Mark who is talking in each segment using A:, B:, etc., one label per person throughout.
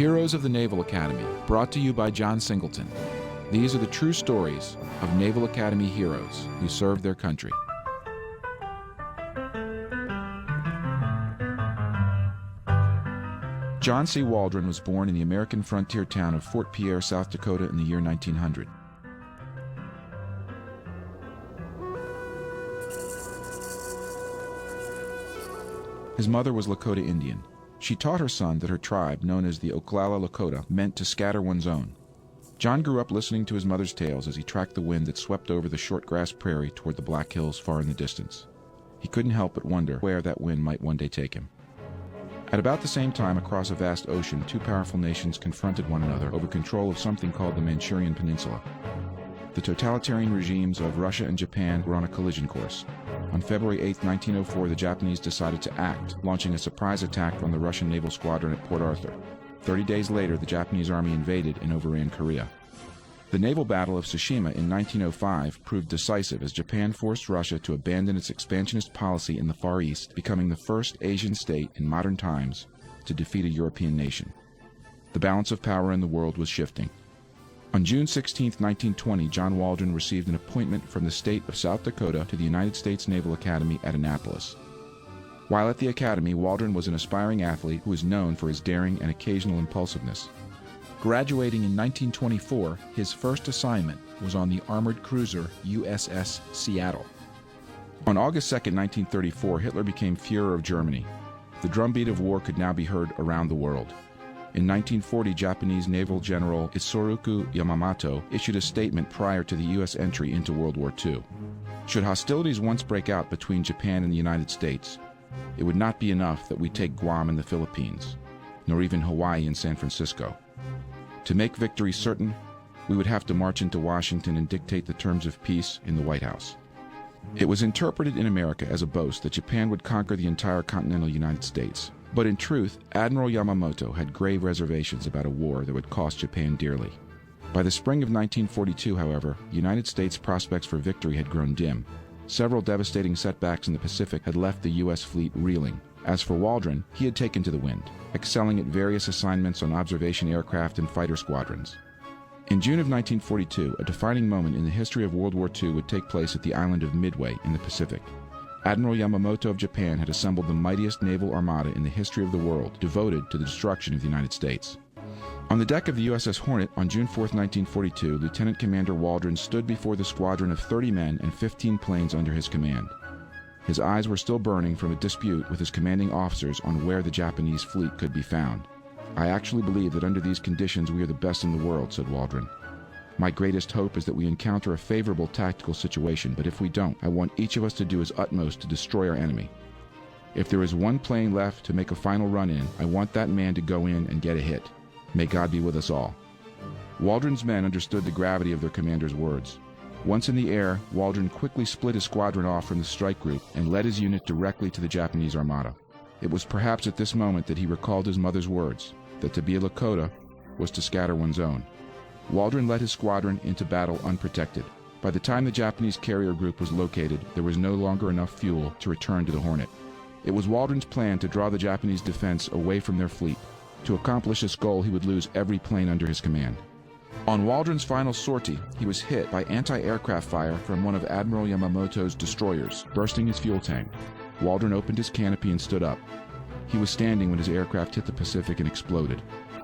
A: Heroes of the Naval Academy, brought to you by John Singleton. These are the true stories of Naval Academy heroes who served their country. John C. Waldron was born in the American frontier town of Fort Pierre, South Dakota in the year 1900. His mother was Lakota Indian. She taught her son that her tribe, known as the Oglala Lakota, meant to scatter one's own. John grew up listening to his mother's tales as he tracked the wind that swept over the short grass prairie toward the Black Hills far in the distance. He couldn't help but wonder where that wind might one day take him. At about the same time, across a vast ocean, two powerful nations confronted one another over control of something called the Manchurian Peninsula. The totalitarian regimes of Russia and Japan were on a collision course. On February 8, 1904, the Japanese decided to act, launching a surprise attack on the Russian naval squadron at Port Arthur. 30 days later, the Japanese army invaded and overran Korea. The naval battle of Tsushima in 1905 proved decisive as Japan forced Russia to abandon its expansionist policy in the Far East, becoming the first Asian state in modern times to defeat a European nation. The balance of power in the world was shifting. On June 16, 1920, John Waldron received an appointment from the state of South Dakota to the United States Naval Academy at Annapolis. While at the academy, Waldron was an aspiring athlete who was known for his daring and occasional impulsiveness. Graduating in 1924, his first assignment was on the armored cruiser USS Seattle. On August 2, 1934, Hitler became Führer of Germany. The drumbeat of war could now be heard around the world. In 1940, Japanese Naval General Isoroku Yamamoto issued a statement prior to the U.S. entry into World War II. Should hostilities once break out between Japan and the United States, it would not be enough that we take Guam and the Philippines, nor even Hawaii and San Francisco. To make victory certain, we would have to march into Washington and dictate the terms of peace in the White House. It was interpreted in America as a boast that Japan would conquer the entire continental United States. But in truth, Admiral Yamamoto had grave reservations about a war that would cost Japan dearly. By the spring of 1942, however, United States prospects for victory had grown dim. Several devastating setbacks in the Pacific had left the U.S. fleet reeling. As for Waldron, he had taken to the wind, excelling at various assignments on observation aircraft and fighter squadrons. In June of 1942, a defining moment in the history of World War II would take place at the island of Midway in the Pacific. Admiral Yamamoto of Japan had assembled the mightiest naval armada in the history of the world, devoted to the destruction of the United States. On the deck of the USS Hornet on June 4, 1942, Lieutenant Commander Waldron stood before the squadron of 30 men and 15 planes under his command. His eyes were still burning from a dispute with his commanding officers on where the Japanese fleet could be found. "I actually believe that under these conditions we are the best in the world," said Waldron. "My greatest hope is that we encounter a favorable tactical situation, but if we don't, I want each of us to do his utmost to destroy our enemy. If there is one plane left to make a final run in, I want that man to go in and get a hit. May God be with us all." Waldron's men understood the gravity of their commander's words. Once in the air, Waldron quickly split his squadron off from the strike group and led his unit directly to the Japanese armada. It was perhaps at this moment that he recalled his mother's words, that to be a Lakota was to scatter one's own. Waldron led his squadron into battle unprotected. By the time the Japanese carrier group was located, there was no longer enough fuel to return to the Hornet. It was Waldron's plan to draw the Japanese defense away from their fleet. To accomplish this goal, he would lose every plane under his command. On Waldron's final sortie, he was hit by anti-aircraft fire from one of Admiral Yamamoto's destroyers, bursting his fuel tank. Waldron opened his canopy and stood up. He was standing when his aircraft hit the Pacific and exploded.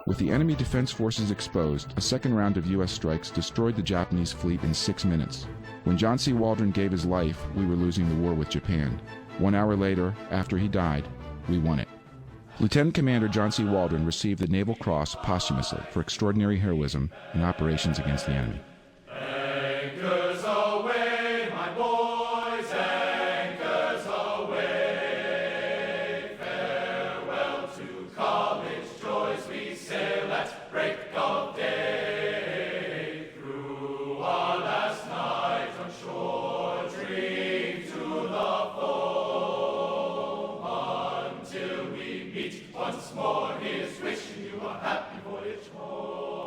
A: With the enemy defense forces exposed, a second round of U.S. strikes destroyed the Japanese fleet in 6 minutes. When John C. Waldron gave his life, we were losing the war with Japan. 1 hour later, after he died, we won it. Lieutenant Commander John C. Waldron received the Naval Cross posthumously for extraordinary heroism in operations against the enemy.
B: Anchors away, my boys, anchors away. Farewell to college joys, we sail at break of day. Through our last night on shore, drink to the foam until we meet once more. Here's wishing you a happy voyage home.